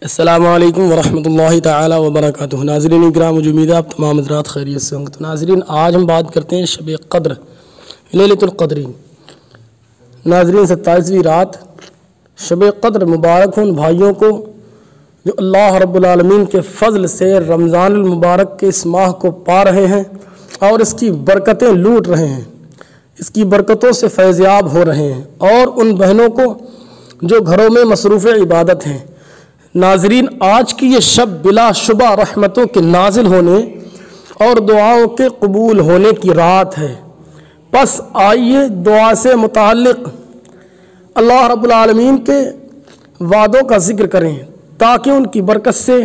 السلام علیکم ورحمۃ اللہ تعالی وبرکاتہ۔ ناظرین اکرام، مجھے امید ہے آپ تمام حضرات خیریت سے ہوں گے۔ تو ناظرین، آج ہم بات کرتے ہیں شب قدر، لیلۃ القدر۔ ناظرین، 27ویں رات شب قدر مبارک ہوں بھائیوں کو جو اللہ رب العالمین کے فضل سے رمضان المبارک کے اس ماہ کو پا رہے ہیں اور اس کی برکتیں لوٹ رہے ہیں، اس کی برکتوں سے فیضیاب ہو رہے ہیں، اور ان بہنوں کو جو گھروں میں مصروف عبادت ہیں۔ ناظرین، آج کی یہ شب بلا شبہ رحمتوں کے نازل ہونے اور دعاؤں کے قبول ہونے کی رات ہے۔ پس آئیے دعا سے متعلق اللہ رب العالمین کے وعدوں کا ذکر کریں تاکہ ان کی برکت سے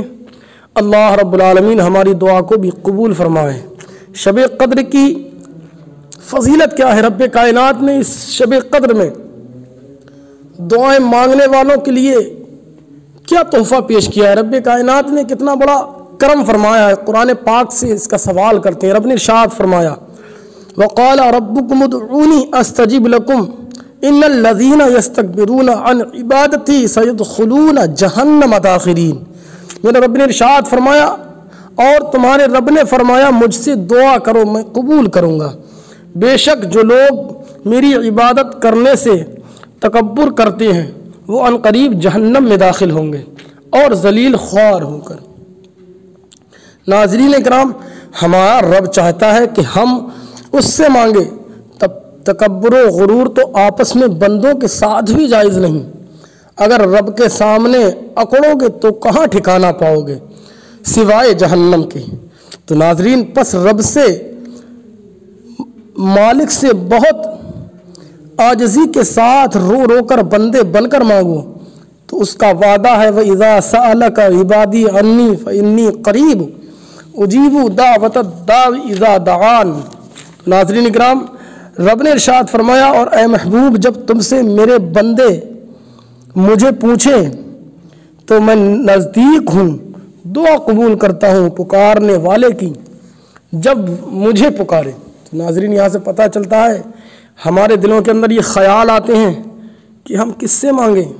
اللہ رب العالمین ہماری دعا کو بھی قبول فرمائے۔ شب قدر کی فضیلت کیا ہے؟ رب کائنات نے اس شب قدر میں دعائیں مانگنے والوں کے لیے کیا تحفہ پیش کیا ہے؟ رب کائنات نے کتنا بڑا کرم فرمایا ہے۔ قرآن پاک سے اس کا سوال کرتے ہیں۔ رب نے ارشاد فرمایا، وَقَالَ رَبُّكُمُ ادْعُونِي أَسْتَجِبْ لَكُمْ إِنَّ الَّذِينَ يَسْتَكْبِرُونَ عَنْ عِبَادَتِي سَيَدْخُلُونَ جَهَنَّمَ دَاخِرِينَ۔ میرے رب نے ارشاد فرمایا، اور تمہارے رب نے فرمایا مجھ سے دعا کرو میں قبول کروں گا۔ بے شک جو لوگ میری عبادت کرنے سے تکبر کرتے ہیں وہ عنقریب جہنم میں داخل ہوں گے اور ذلیل خوار ہو کر۔ ناظرین اکرام، ہمارا رب چاہتا ہے کہ ہم اس سے مانگے۔ تب تکبر و غرور تو آپس میں بندوں کے ساتھ بھی جائز نہیں۔ اگر رب کے سامنے اکڑو گے تو کہاں ٹھکانہ پاؤ گے سوائے جہنم کے۔ تو ناظرین، پس رب سے، مالک سے بہت عاجزی کے ساتھ رو رو کر بندے بن کر مانگو، تو اس کا وعدہ ہے وَإِذَا سَأَلَكَ عِبَادِي عَنِّي فَإِنِّي قَرِيبٌ أُجِيبُ دَعْوَةَ الدَّاعِ إِذَا دَعَانِ۔ ناظرین اکرام، رب نے ارشاد فرمایا، اور اے محبوب جب تم سے میرے بندے مجھے پوچھیں تو میں نزدیک ہوں، دعا قبول کرتا ہوں پکارنے والے کی جب مجھے پکارے۔ تو ناظرین، یہاں سے پتہ چلتا ہے ہمارے دلوں کے اندر یہ خیال آتے ہیں کہ ہم کس سے مانگیں،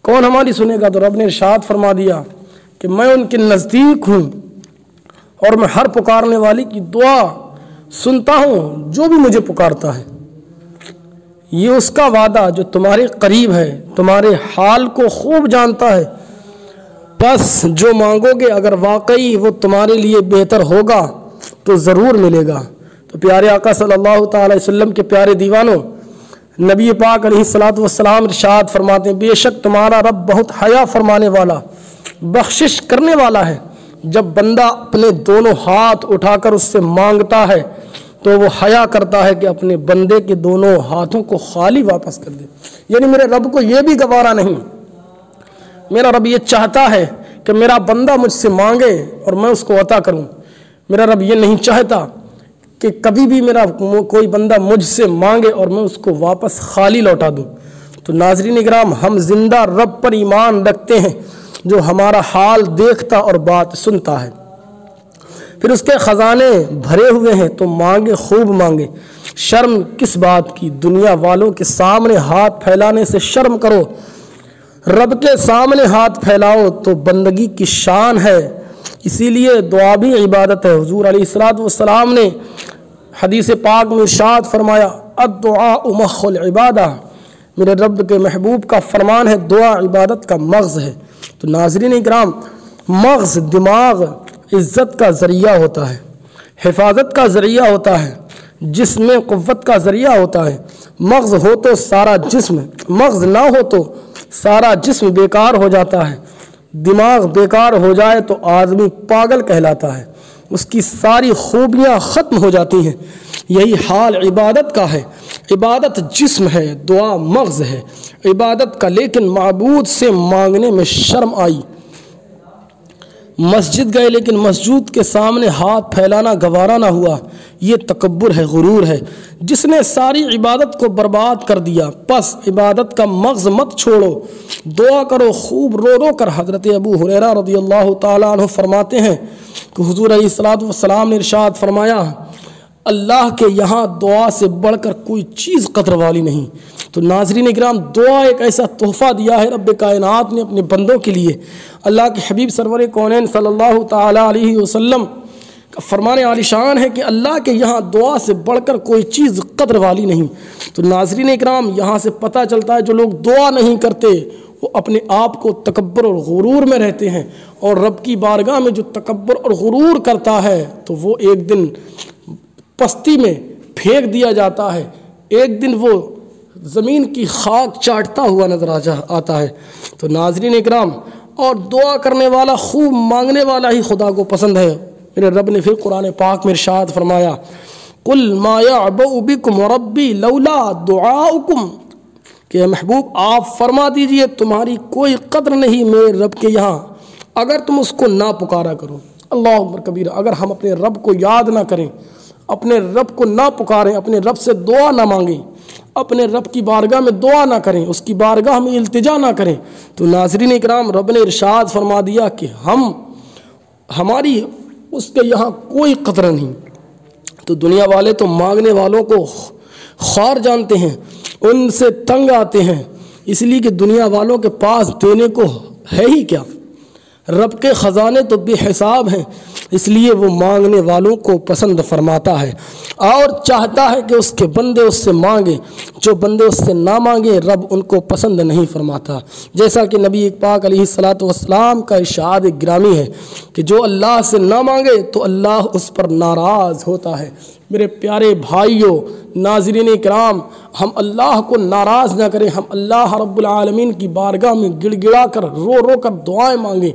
کون ہماری سنے گا؟ تو رب نے ارشاد فرما دیا کہ میں ان کے نزدیک ہوں اور میں ہر پکارنے والی کی دعا سنتا ہوں جو بھی مجھے پکارتا ہے۔ یہ اس کا وعدہ جو تمہارے قریب ہے، تمہارے حال کو خوب جانتا ہے۔ بس جو مانگو گے اگر واقعی وہ تمہارے لیے بہتر ہوگا تو ضرور ملے گا۔ تو پیارے آقا صلی اللہ تعالی وسلم کے پیارے دیوانوں، نبی پاک علیہ الصلوۃ والسلام ارشاد فرماتے ہیں، بے شک تمہارا رب بہت حیا فرمانے والا، بخشش کرنے والا ہے۔ جب بندہ اپنے دونوں ہاتھ اٹھا کر اس سے مانگتا ہے تو وہ حیا کرتا ہے کہ اپنے بندے کے دونوں ہاتھوں کو خالی واپس کر دے۔ یعنی میرے رب کو یہ بھی گوارا نہیں، میرا رب یہ چاہتا ہے کہ میرا بندہ مجھ سے مانگے اور میں اس کو عطا کروں۔ میرا رب یہ نہیں چاہتا کہ کبھی بھی میرا کوئی بندہ مجھ سے مانگے اور میں اس کو واپس خالی لوٹا دوں۔ تو ناظرین اکرام، ہم زندہ رب پر ایمان رکھتے ہیں جو ہمارا حال دیکھتا اور بات سنتا ہے، پھر اس کے خزانے بھرے ہوئے ہیں، تو مانگے خوب مانگے۔ شرم کس بات کی؟ دنیا والوں کے سامنے ہاتھ پھیلانے سے شرم کرو، رب کے سامنے ہاتھ پھیلاؤ تو بندگی کی شان ہے۔ اسی لیے دعا بھی عبادت ہے۔ حضور علیہ الصلوۃ والسلام نے حدیث پاک میں ارشاد فرمایا، الدعاء مخ العبادہ۔ میرے رب کے محبوب کا فرمان ہے دعا عبادت کا مغز ہے۔ تو ناظرین اکرام، مغز دماغ عزت کا ذریعہ ہوتا ہے، حفاظت کا ذریعہ ہوتا ہے، جسم میں قوت کا ذریعہ ہوتا ہے۔ مغز ہو تو سارا جسم، مغز نہ ہو تو سارا جسم بیکار ہو جاتا ہے۔ دماغ بیکار ہو جائے تو آدمی پاگل کہلاتا ہے، اس کی ساری خوبیاں ختم ہو جاتی ہیں۔ یہی حال عبادت کا ہے۔ عبادت جسم ہے، دعا مغز ہے عبادت کا، لیکن معبود سے مانگنے میں شرم آئی۔ مسجد گئے لیکن مسجود کے سامنے ہاتھ پھیلانا گوارا نہ ہوا، یہ تکبر ہے، غرور ہے، جس نے ساری عبادت کو برباد کر دیا۔ پس عبادت کا مغز مت چھوڑو، دعا کرو خوب رو رو کر۔ حضرت ابو ہریرہ رضی اللہ تعالیٰ عنہ فرماتے ہیں کہ حضور علیہ الصلوۃ والسلام نے ارشاد فرمایا، اللہ کے یہاں دعا سے بڑھ کر کوئی چیز قدر والی نہیں۔ تو ناظرین اکرام، دعا ایک ایسا تحفہ دیا ہے رب کائنات نے اپنے بندوں کے لیے۔ اللہ کے حبیب سرور کونین صلی اللہ تعالیٰ علیہ وسلم کا فرمان عالی شان ہے کہ اللہ کے یہاں دعا سے بڑھ کر کوئی چیز قدر والی نہیں۔ تو ناظرین اکرام، یہاں سے پتہ چلتا ہے جو لوگ دعا نہیں کرتے وہ اپنے آپ کو تکبر اور غرور میں رہتے ہیں، اور رب کی بارگاہ میں جو تکبر اور غرور کرتا ہے تو وہ ایک دن پستی میں پھینک دیا جاتا ہے، ایک دن وہ زمین کی خاک چاٹتا ہوا نظر آتا ہے۔ تو ناظرین اکرام، اور دعا کرنے والا، خوب مانگنے والا ہی خدا کو پسند ہے۔ میرے رب نے پھر قرآن پاک میں ارشاد فرمایا، قُلْ مَا يَعْبَأُ بِكُمْ رَبِّي لَوْلَا دُعَاؤُكُمْ، کہ محبوب آپ فرما دیجئے تمہاری کوئی قدر نہیں میرے رب کے یہاں اگر تم اس کو نہ پکارا کرو۔ اللہ اکبر کبیرہ، اگر ہم اپنے رب کو یاد نہ کریں، اپنے رب کو نہ پکاریں، اپنے رب سے دعا نہ مانگیں، اپنے رب کی بارگاہ میں دعا نہ کریں، اس کی بارگاہ میں التجا نہ کریں، تو ناظرین اکرام رب نے ارشاد فرما دیا کہ ہماری اس کے یہاں کوئی قدر نہیں۔ تو دنیا والے تو مانگنے والوں کو خوار جانتے ہیں، ان سے تنگ آتے ہیں، اس لیے کہ دنیا والوں کے پاس دینے کو ہے ہی کیا۔ رب کے خزانے تو بے حساب ہیں، اس لیے وہ مانگنے والوں کو پسند فرماتا ہے اور چاہتا ہے کہ اس کے بندے اس سے مانگیں۔ جو بندے اس سے نہ مانگیں رب ان کو پسند نہیں فرماتا، جیسا کہ نبی پاک علیہ الصلاۃ والسلام کا ارشاد گرامی ہے کہ جو اللہ سے نہ مانگے تو اللہ اس پر ناراض ہوتا ہے۔ میرے پیارے بھائیوں، ناظرین کرام، ہم اللہ کو ناراض نہ کریں، ہم اللہ رب العالمین کی بارگاہ میں گڑ گڑا کر رو رو کر دعائیں مانگیں،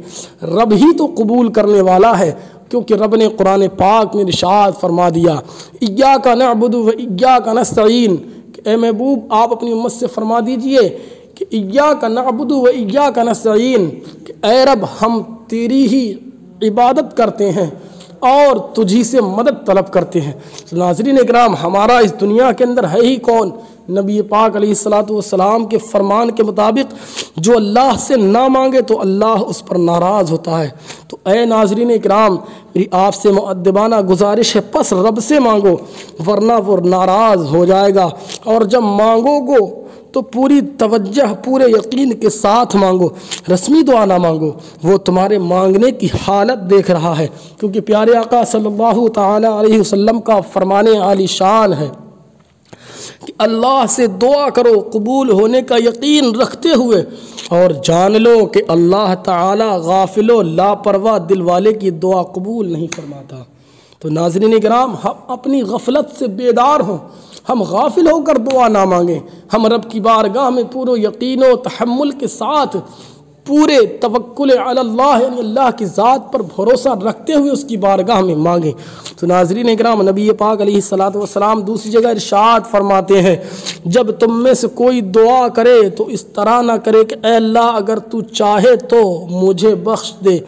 رب ہی تو قبول کرنے والا ہے، کیونکہ رب نے قرآن پاک میں ارشاد فرما دیا، ایاک نعبد و ایاک نستعین، کہ اے محبوب آپ اپنی امت سے فرما دیجئے کہ ایاک نعبد و ایاک نستعین، کہ اے رب ہم تیری ہی عبادت کرتے ہیں اور تجھی سے مدد طلب کرتے ہیں۔ ناظرین اکرام، ہمارا اس دنیا کے اندر ہے ہی کون؟ نبی پاک علیہ الصلاۃ والسلام کے فرمان کے مطابق جو اللہ سے نہ مانگے تو اللہ اس پر ناراض ہوتا ہے۔ تو اے ناظرین اکرام، میری آپ سے مؤدبانہ گزارش ہے، پس رب سے مانگو ورنہ وہ ناراض ہو جائے گا، اور جب مانگو گو تو پوری توجہ، پورے یقین کے ساتھ مانگو، رسمی دعا نہ مانگو، وہ تمہارے مانگنے کی حالت دیکھ رہا ہے، کیونکہ پیارے آقا صلی اللہ تعالیٰ علیہ وسلم کا فرمان عالی شان ہے کہ اللہ سے دعا کرو قبول ہونے کا یقین رکھتے ہوئے، اور جان لو کہ اللہ تعالیٰ غافل و لاپرواہ دل والے کی دعا قبول نہیں فرماتا۔ تو ناظرین کرام، ہم اپنی غفلت سے بیدار ہوں، ہم غافل ہو کر دعا نہ مانگیں، ہم رب کی بارگاہ میں پورے یقین و تحمل کے ساتھ، پورے توکل علی اللہ، یعنی اللہ کی ذات پر بھروسہ رکھتے ہوئے اس کی بارگاہ میں مانگیں۔ تو ناظرین اکرام، نبی پاک علیہ الصلاۃ والسلام دوسری جگہ ارشاد فرماتے ہیں، جب تم میں سے کوئی دعا کرے تو اس طرح نہ کرے کہ اے اللہ اگر تو چاہے تو مجھے بخش دے،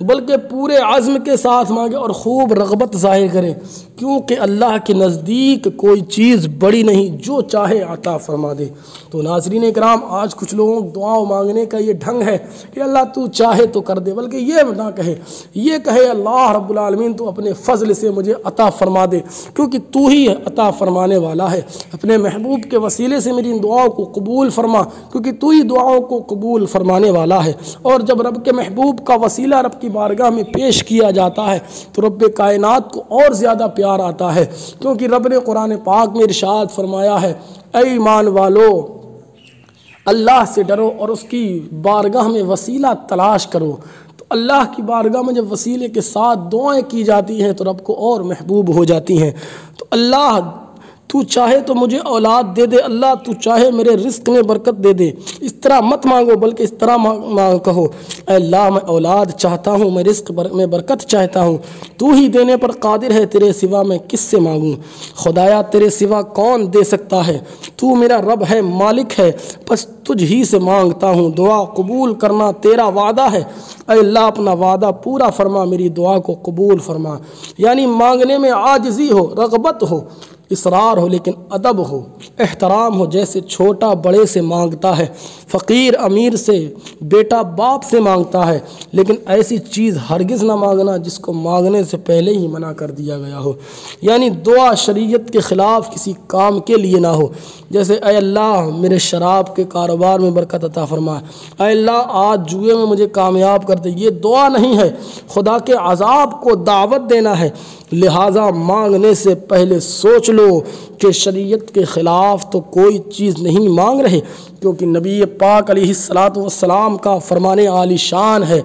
بلکہ پورے عزم کے ساتھ مانگے اور خوب رغبت ظاہر کرے، کیونکہ اللہ کے نزدیک کوئی چیز بڑی نہیں، جو چاہے عطا فرما دے۔ تو ناظرین اکرام، آج کچھ لوگوں دعا مانگنے کا یہ ڈھنگ ہے کہ اللہ تو چاہے تو کر دے، بلکہ یہ نہ کہے، یہ کہے اللہ رب العالمین تو اپنے فضل سے مجھے عطا فرما دے، کیونکہ تو ہی عطا فرمانے والا ہے، اپنے محبوب کے وسیلے سے میری ان دعاؤں کو قبول فرما، کیونکہ تو ہی دعاؤں کو قبول فرمانے والا ہے۔ اور جب رب کے محبوب کا وسیلہ رب کی بارگاہ میں پیش کیا جاتا ہے تو رب کائنات کو اور زیادہ پیار آتا ہے، کیونکہ رب نے قرآن پاک میں ارشاد فرمایا ہے، اے ایمان والو اللہ سے ڈرو اور اس کی بارگاہ میں وسیلہ تلاش کرو۔ تو اللہ کی بارگاہ میں جب وسیلے کے ساتھ دعائیں کی جاتی ہیں تو رب کو اور محبوب ہو جاتی ہیں۔ تو اللہ تو چاہے تو مجھے اولاد دے دے، اللہ تو چاہے میرے رزق میں برکت دے دے، اس طرح مت مانگو، بلکہ اس طرح کہو، اے اللہ میں اولاد چاہتا ہوں، میں رزق میں برکت چاہتا ہوں، تو ہی دینے پر قادر ہے، تیرے سوا میں کس سے مانگوں؟ خدایا تیرے سوا کون دے سکتا ہے؟ تو میرا رب ہے، مالک ہے، بس تجھ ہی سے مانگتا ہوں، دعا قبول کرنا تیرا وعدہ ہے، اے اللہ اپنا وعدہ پورا فرما، میری دعا کو قبول فرما۔ یعنی مانگنے میں عاجزی ہو، رغبت ہو، اصرار ہو لیکن ادب ہو، احترام ہو، جیسے چھوٹا بڑے سے مانگتا ہے، فقیر امیر سے، بیٹا باپ سے مانگتا ہے، لیکن ایسی چیز ہرگز نہ مانگنا جس کو مانگنے سے پہلے ہی منع کر دیا گیا ہو۔ یعنی دعا شریعت کے خلاف کسی کام کے لیے نہ ہو، جیسے اے اللہ میرے شراب کے کاروبار میں برکت عطا فرما، اے اللہ آج جوئے میں مجھے کامیاب کر دے، یہ دعا نہیں ہے، خدا کے عذاب کو دعوت دینا ہے۔ لہٰذا مانگنے سے پہلے سوچ لو کہ شریعت کے خلاف تو کوئی چیز نہیں مانگ رہے، کیونکہ نبی پاک علیہ السلام کا فرمان عالی شان ہے،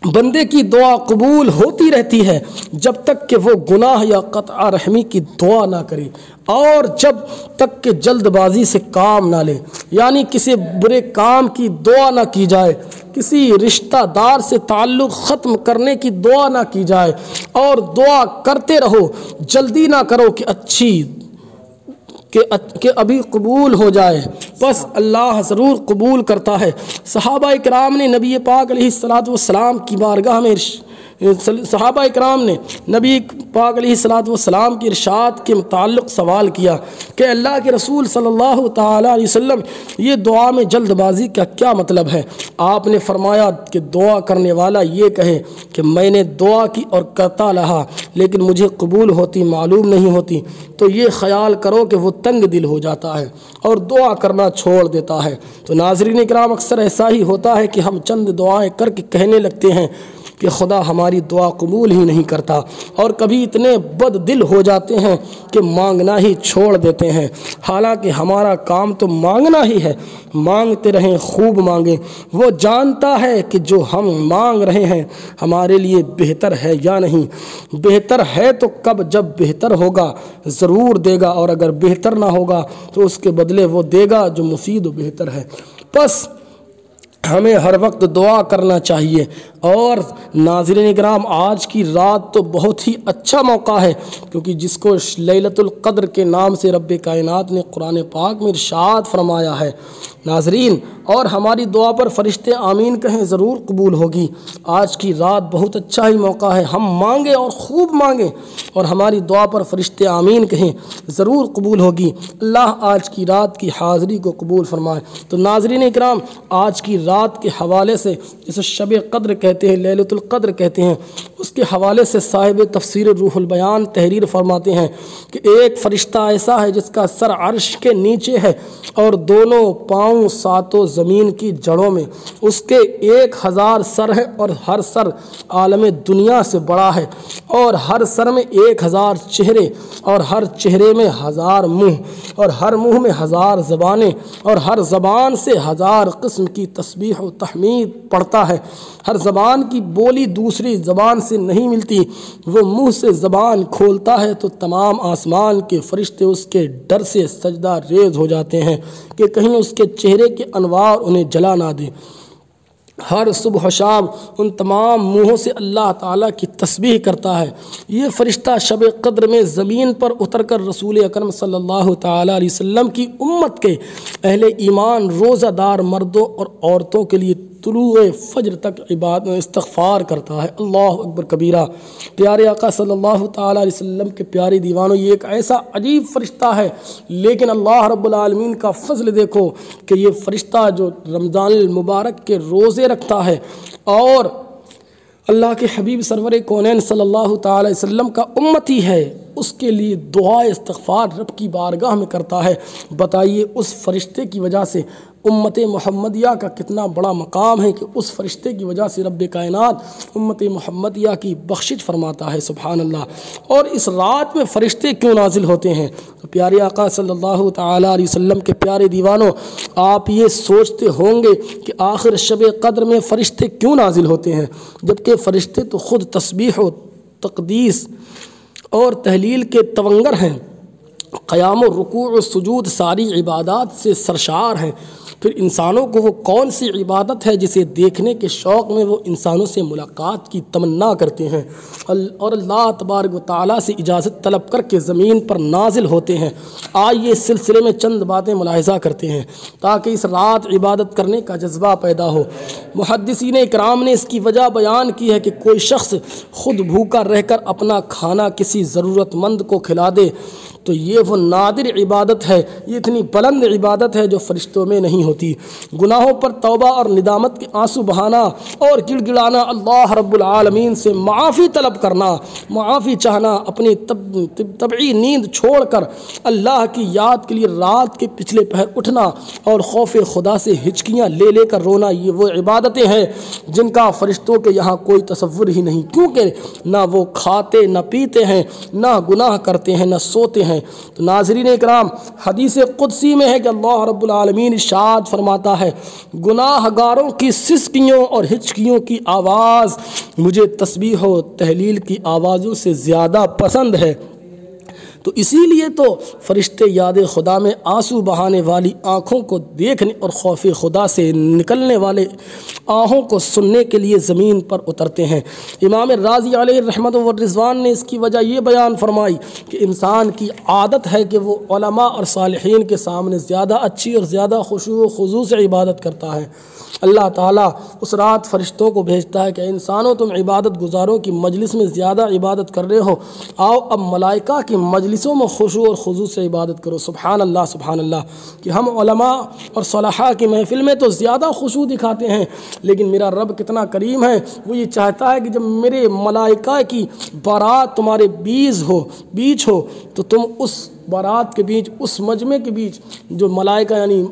بندے کی دعا قبول ہوتی رہتی ہے جب تک کہ وہ گناہ یا قطع رحمی کی دعا نہ کرے، اور جب تک کہ جلد بازی سے کام نہ لے، یعنی کسی برے کام کی دعا نہ کی جائے، کسی رشتہ دار سے تعلق ختم کرنے کی دعا نہ کی جائے، اور دعا کرتے رہو، جلدی نہ کرو کہ کہ ابھی قبول ہو جائے، بس اللہ ضرور قبول کرتا ہے۔ صحابہ اکرام نے نبی پاک علیہ السلام کی بارگاہ میں صحابہ اکرام نے نبی پاک علیہ السلام کی ارشاد کے متعلق سوال کیا کہ اللہ کے رسول صلی اللہ تعالیٰ علیہ وسلم یہ دعا میں جلد بازی کا کیا مطلب ہے؟ آپ نے فرمایا کہ دعا کرنے والا یہ کہے کہ میں نے دعا کی اور کرتا رہا لیکن مجھے قبول ہوتی معلوم نہیں ہوتی، تو یہ خیال کرو کہ وہ تنگ دل ہو جاتا ہے اور دعا کرنا چھوڑ دیتا ہے۔ تو ناظرین اکرام، اکثر ایسا ہی ہوتا ہے کہ ہم چند دعائیں کر کے کہنے لگتے ہیں کہ خدا ہماری دعا قبول ہی نہیں کرتا، اور کبھی اتنے بد دل ہو جاتے ہیں کہ مانگنا ہی چھوڑ دیتے ہیں، حالانکہ ہمارا کام تو مانگنا ہی ہے۔ مانگتے رہیں، خوب مانگیں، وہ جانتا ہے کہ جو ہم مانگ رہے ہیں ہمارے لیے بہتر ہے یا نہیں، بہتر ہے تو کب جب بہتر ہوگا ضرور دے گا، اور اگر بہتر نہ ہوگا تو اس کے بدلے وہ دے گا جو مفید و بہتر ہے۔ بس ہمیں ہر وقت دعا کرنا چاہیے۔ اور ناظرین کرام، آج کی رات تو بہت ہی اچھا موقع ہے، کیونکہ جس کو لیلۃ القدر کے نام سے رب کائنات نے قرآن پاک میں ارشاد فرمایا ہے ناظرین، اور ہماری دعا پر فرشتے آمین کہیں ضرور قبول ہوگی۔ آج کی رات بہت اچھا ہی موقع ہے، ہم مانگیں اور خوب مانگیں، اور ہماری دعا پر فرشتے آمین کہیں ضرور قبول ہوگی۔ اللہ آج کی رات کی حاضری کو قبول فرمائے۔ تو ناظرین اکرام، آج کی رات کے حوالے سے جسے شب قدر کہتے ہیں، لیلۃ القدر کہتے ہیں، اس کے حوالے سے صاحب تفسیر روح البیان تحریر فرماتے ہیں کہ ایک فرشتہ ایسا ہے جس کا سر عرش کے نیچے ہے اور دونوں پاؤں ساتوں زمین کی جڑوں میں، اس کے 1000 سر ہیں اور ہر سر عالم دنیا سے بڑا ہے، اور ہر سر میں 1000 چہرے، اور ہر چہرے میں 1000 منہ، اور ہر منہ میں 1000 زبانیں، اور ہر زبان سے 1000 قسم کی تسبیح و تحمید پڑھتا ہے۔ ہر زبان کی بولی دوسری زبان سے نہیں ملتی، وہ منہ سے زبان کھولتا ہے تو تمام آسمان کے فرشتے اس کے ڈر سے سجدہ ریز ہو جاتے ہیں کہ کہیں اس کے چہرے کے انوار انہیں جلا نہ دیں۔ ہر صبح و شام ان تمام منہوں سے اللہ تعالیٰ کی تسبیح کرتا ہے۔ یہ فرشتہ شب قدر میں زمین پر اتر کر رسول اکرم صلی اللہ تعالیٰ علیہ وسلم کی امت کے اہل ایمان روزہ دار مردوں اور عورتوں کے لیے طلوع فجر تک عبادت استغفار کرتا ہے۔ اللہ اکبر کبیرہ۔ پیارے آقا صلی اللہ تعالیٰ علیہ وسلم کے پیارے دیوانوں، یہ ایک ایسا عجیب فرشتہ ہے، لیکن اللہ رب العالمین کا فضل دیکھو کہ یہ فرشتہ جو رمضان المبارک کے روزے رکھتا ہے اور اللہ کے حبیب سرور کونین صلی اللہ تعالی وسلم کا امتی ہے، اس کے لیے دعا استغفار رب کی بارگاہ میں کرتا ہے۔ بتائیے اس فرشتے کی وجہ سے امت محمدیہ کا کتنا بڑا مقام ہے کہ اس فرشتے کی وجہ سے رب کائنات امت محمدیہ کی بخشش فرماتا ہے۔ سبحان اللہ۔ اور اس رات میں فرشتے کیوں نازل ہوتے ہیں؟ تو پیارے آقا صلی اللہ تعالیٰ علیہ وسلم کے پیارے دیوانوں، آپ یہ سوچتے ہوں گے کہ آخر شب قدر میں فرشتے کیوں نازل ہوتے ہیں، جبکہ فرشتے تو خود تسبیح و تقدیس اور تحلیل کے تونگر ہیں، قیام و رکوع و سجود ساری عبادات سے سرشار ہیں، پھر انسانوں کو وہ کون سی عبادت ہے جسے دیکھنے کے شوق میں وہ انسانوں سے ملاقات کی تمنا کرتے ہیں اور اللہ تبارک و تعالیٰ سے اجازت طلب کر کے زمین پر نازل ہوتے ہیں؟ آئیے اس سلسلے میں چند باتیں ملاحظہ کرتے ہیں تاکہ اس رات عبادت کرنے کا جذبہ پیدا ہو۔ محدثین اکرام نے اس کی وجہ بیان کی ہے کہ کوئی شخص خود بھوکا رہ کر اپنا کھانا کسی ضرورت مند کو کھلا دے تو یہ وہ نادر عبادت ہے، یہ اتنی بلند عبادت ہے جو فرشتوں میں نہیں ہوتی۔ گناہوں پر توبہ اور ندامت کے آنسو بہانا اور گڑ گڑانا، اللہ رب العالمین سے معافی طلب کرنا، معافی چاہنا، اپنی طبعی نیند چھوڑ کر اللہ کی یاد کے لیے رات کے پچھلے پہر اٹھنا اور خوف خدا سے ہچکیاں لے لے کر رونا، یہ وہ عبادتیں ہیں جن کا فرشتوں کے یہاں کوئی تصور ہی نہیں، کیونکہ نہ وہ کھاتے نہ پیتے ہیں، نہ گناہ کرتے ہیں، نہ سوتے ہیں۔ تو ناظرین اکرام، حدیث قدسی میں ہے کہ اللہ رب العالمین ارشاد فرماتا ہے، گناہ گاروں کی سسکیوں اور ہچکیوں کی آواز مجھے تسبیح و تہلیل کی آوازوں سے زیادہ پسند ہے۔ تو اسی لیے تو فرشتے یاد خدا میں آنسو بہانے والی آنکھوں کو دیکھنے اور خوف خدا سے نکلنے والے آہوں کو سننے کے لیے زمین پر اترتے ہیں۔ امام رازی علیہ رحمت و رضوان نے اس کی وجہ یہ بیان فرمائی کہ انسان کی عادت ہے کہ وہ علماء اور صالحین کے سامنے زیادہ اچھی اور زیادہ خشوع و خضوع سے عبادت کرتا ہے۔ اللہ تعالیٰ اس رات فرشتوں کو بھیجتا ہے کہ انسانوں تم عبادت گزاروں کی مجلس میں زیادہ عبادت کر رہے ہو، آؤ اب ملائکہ کی مجلسوں میں خشوع اور خضوع سے عبادت کرو۔ سبحان اللہ سبحان اللہ، کہ ہم علماء اور صلحاء کی محفل میں تو زیادہ خشوع دکھاتے ہیں، لیکن میرا رب کتنا کریم ہے، وہ یہ چاہتا ہے کہ جب میرے ملائکہ کی بارات تمہارے بیچ ہو تو تم اس بارات کے بیچ، اس مجمع کے بیچ، جو ملائکہ یعنی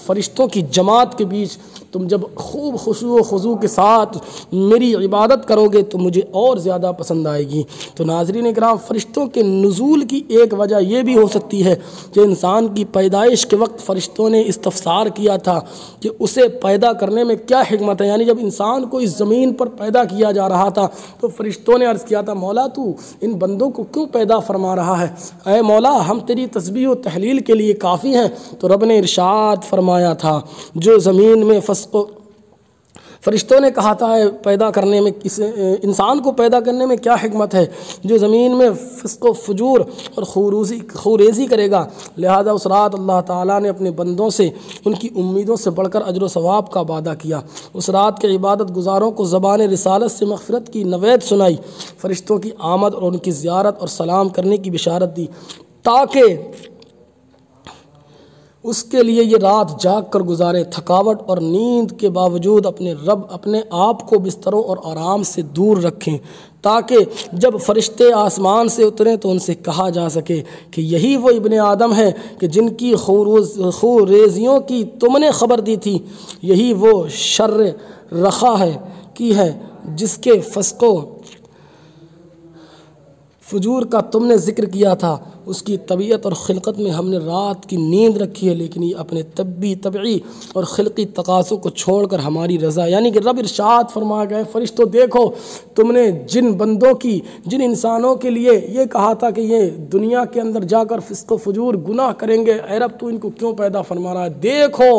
فرشتوں کی جماعت کے بیچ تم جب خوب خشوع و خضوع کے ساتھ میری عبادت کرو گے تو مجھے اور زیادہ پسند آئے گی۔ تو ناظرین اکرام، فرشتوں کے نزول کی ایک وجہ یہ بھی ہو سکتی ہے کہ انسان کی پیدائش کے وقت فرشتوں نے استفسار کیا تھا کہ اسے پیدا کرنے میں کیا حکمت ہے، یعنی جب انسان کو اس زمین پر پیدا کیا جا رہا تھا تو فرشتوں نے عرض کیا تھا، مولا تو ان بندوں کو کیوں پیدا فرما رہا ہے؟ اے مولا، ہم تیری تسبیح و تحلیل کے لیے کافی ہیں۔ تو رب نے ارشاد فرمایا تھا، جو زمین میں فرشتوں نے کہا تھا پیدا کرنے میں انسان کو پیدا کرنے میں کیا حکمت ہے، جو زمین میں فسق و فجور اور خوریزی کرے گا۔ لہذا اس رات اللہ تعالیٰ نے اپنے بندوں سے ان کی امیدوں سے بڑھ کر اجر و ثواب کا وعدہ کیا۔ اس رات کے عبادت گزاروں کو زبان رسالت سے مغفرت کی نوید سنائی، فرشتوں کی آمد اور ان کی زیارت اور سلام کرنے کی بشارت دی، تاکہ اس کے لیے یہ رات جاگ کر گزارے، تھکاوٹ اور نیند کے باوجود اپنے آپ کو بستروں اور آرام سے دور رکھیں، تاکہ جب فرشتے آسمان سے اتریں تو ان سے کہا جا سکے کہ یہی وہ ابن آدم ہے کہ جن کی خوریزیوں کی تم نے خبر دی تھی، یہی وہ شر رخا ہے جس کے فسق و فجور کا تم نے ذکر کیا تھا۔ اس کی طبیعت اور خلقت میں ہم نے رات کی نیند رکھی ہے، لیکن یہ اپنے طبعی اور خلقی تقاضوں کو چھوڑ کر ہماری رضا، یعنی کہ رب ارشاد فرما گئے، فرشتوں دیکھو تم نے جن انسانوں کے لیے یہ کہا تھا کہ یہ دنیا کے اندر جا کر فسق و فجور گناہ کریں گے، اے رب تو ان کو کیوں پیدا فرما رہا ہے؟ دیکھو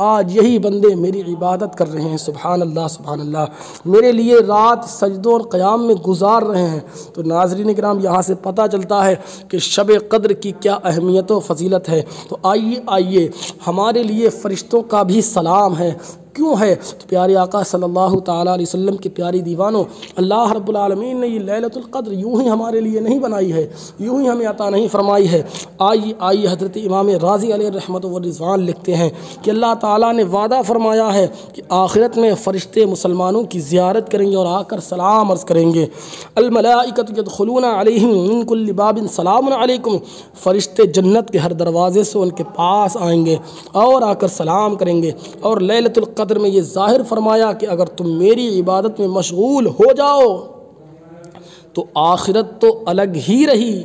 آج یہی بندے میری عبادت کر رہے ہیں۔ سبحان اللہ سبحان اللہ، میرے لیے رات سجدوں اور قیام میں گزار رہے ہیں۔ تو ناظرین کرام، یہاں سے پتہ چلتا ہے کہ شب قدر کی کیا اہمیت و فضیلت ہے۔ تو آئیے ہمارے لیے فرشتوں کا بھی سلام ہے۔ کیوں ہے؟ تو پیارے آقا صلی اللہ تعالیٰ علیہ وسلم کے پیاری دیوانوں، اللہ رب العالمین نے یہ لیلۃ القدر یوں ہی ہمارے لیے نہیں بنائی ہے، یوں ہی ہمیں عطا نہیں فرمائی ہے۔ آئیے حضرت امام رازی علیہ رحمت و رضوان لکھتے ہیں کہ اللہ تعالیٰ نے وعدہ فرمایا ہے کہ آخرت میں فرشتے مسلمانوں کی زیارت کریں گے اور آ کر سلام عرض کریں گے، الملائکۃ یدخلون علیہم من کل باب سلام علیکم، فرشتے جنت کے ہر دروازے سے ان کے پاس آئیں گے اور آ کر سلام کریں گے۔ اور لیلۃ القدر میں یہ ظاہر فرمایا کہ اگر تم میری عبادت میں مشغول ہو جاؤ تو آخرت تو الگ ہی رہی،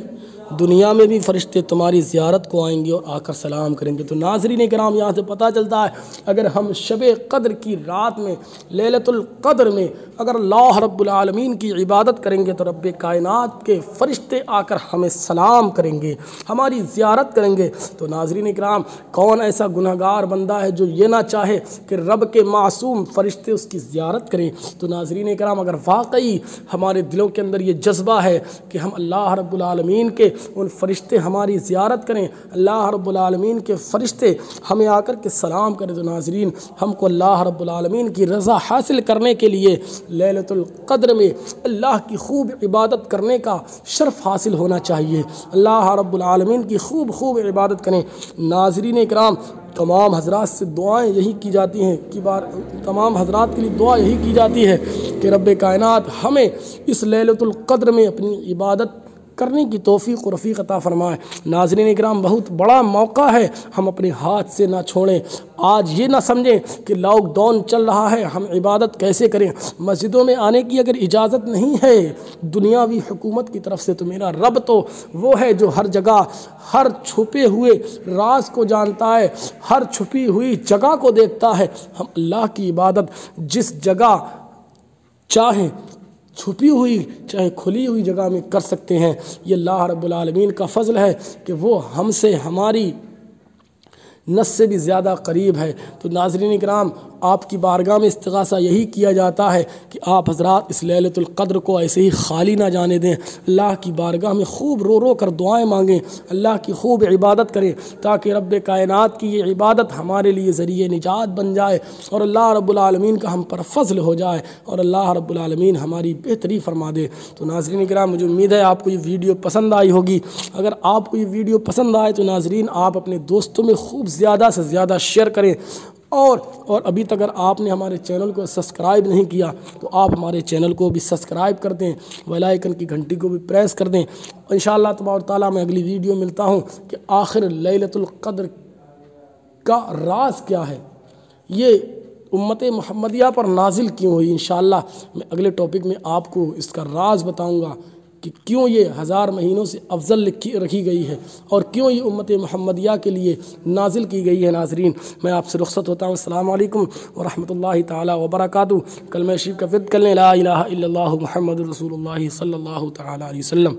دنیا میں بھی فرشتے تمہاری زیارت کو آئیں گے اور آ کر سلام کریں گے۔ تو ناظرین کرام، یہاں سے پتہ چلتا ہے اگر ہم شب قدر کی رات میں، لیلۃ القدر میں اگر اللہ رب العالمین کی عبادت کریں گے تو رب کائنات کے فرشتے آ کر ہمیں سلام کریں گے، ہماری زیارت کریں گے۔ تو ناظرین اکرام، کون ایسا گنہگار بندہ ہے جو یہ نہ چاہے کہ رب کے معصوم فرشتے اس کی زیارت کریں؟ تو ناظرین اکرام، اگر واقعی ہمارے دلوں کے اندر یہ جذبہ ہے کہ ہم اللہ رب العالمین کے ان فرشتے ہماری زیارت کریں، اللہ رب العالمین کے فرشتے ہمیں آ کر کے سلام کریں، تو ناظرین ہم کو اللہ رب العالمین کی رضا حاصل کرنے کے لیے لیلۃ القدر میں اللہ کی خوب عبادت کرنے کا شرف حاصل ہونا چاہیے۔ اللہ رب العالمین کی خوب عبادت کریں۔ ناظرین اکرام، تمام حضرات سے دعائیں یہی کی جاتی ہیں تمام حضرات کے لیے دعا یہی کی جاتی ہے کہ رب کائنات ہمیں اس لیلۃ القدر میں اپنی عبادت کرنے کی توفیق و رفیق عطا فرمائے۔ ناظرین اکرام، بہت بڑا موقع ہے، ہم اپنے ہاتھ سے نہ چھوڑیں۔ آج یہ نہ سمجھیں کہ لاک ڈاؤن چل رہا ہے، ہم عبادت کیسے کریں؟ مسجدوں میں آنے کی اگر اجازت نہیں ہے دنیاوی حکومت کی طرف سے، تو میرا رب تو وہ ہے جو ہر جگہ ہر چھپے ہوئے راز کو جانتا ہے، ہر چھپی ہوئی جگہ کو دیکھتا ہے۔ ہم اللہ کی عبادت جس جگہ چاہیں، چھپی ہوئی چاہے کھلی ہوئی جگہ میں کر سکتے ہیں۔ یہ اللہ رب العالمین کا فضل ہے کہ وہ ہم سے ہماری نس سے بھی زیادہ قریب ہے۔ تو ناظرین اکرام، آپ کی بارگاہ میں استغاثہ یہی کیا جاتا ہے کہ آپ حضرات اس لیلۃ القدر کو ایسے ہی خالی نہ جانے دیں، اللہ کی بارگاہ میں خوب رو کر دعائیں مانگیں، اللہ کی خوب عبادت کریں، تاکہ رب کائنات کی یہ عبادت ہمارے لیے ذریعہ نجات بن جائے اور اللہ رب العالمین کا ہم پر فضل ہو جائے اور اللہ رب العالمین ہماری بہتری فرما دے۔ تو ناظرین اکرام، مجھے امید ہے آپ کو یہ ویڈیو پسند آئی ہوگی۔ اگر آپ کو یہ ویڈیو پسند آئے تو ناظرین آپ اپنے دوستوں میں خوب زیادہ سے زیادہ شیئر کریں، اور ابھی تک اگر آپ نے ہمارے چینل کو سبسکرائب نہیں کیا تو آپ ہمارے چینل کو بھی سبسکرائب کر دیں، بیل آئیکن کی گھنٹی کو بھی پریس کر دیں۔ انشاءاللہ تبارک و تعالیٰ میں اگلی ویڈیو ملتا ہوں کہ آخر لیلۃ القدر کا راز کیا ہے، یہ امت محمدیہ پر نازل کیوں ہوئی۔ انشاءاللہ میں اگلے ٹاپک میں آپ کو اس کا راز بتاؤں گا کہ کیوں یہ 1000 مہینوں سے افضل رکھی گئی ہے اور کیوں یہ امت محمدیہ کے لیے نازل کی گئی ہے۔ ناظرین، میں آپ سے رخصت ہوتا ہوں۔ السلام علیکم ورحمۃ اللہ تعالی وبرکاتہ۔ کلمہ شریف کا ورد کر لیں، لا الہ الا اللہ محمد رسول اللہ صلی اللہ تعالی علیہ وسلم۔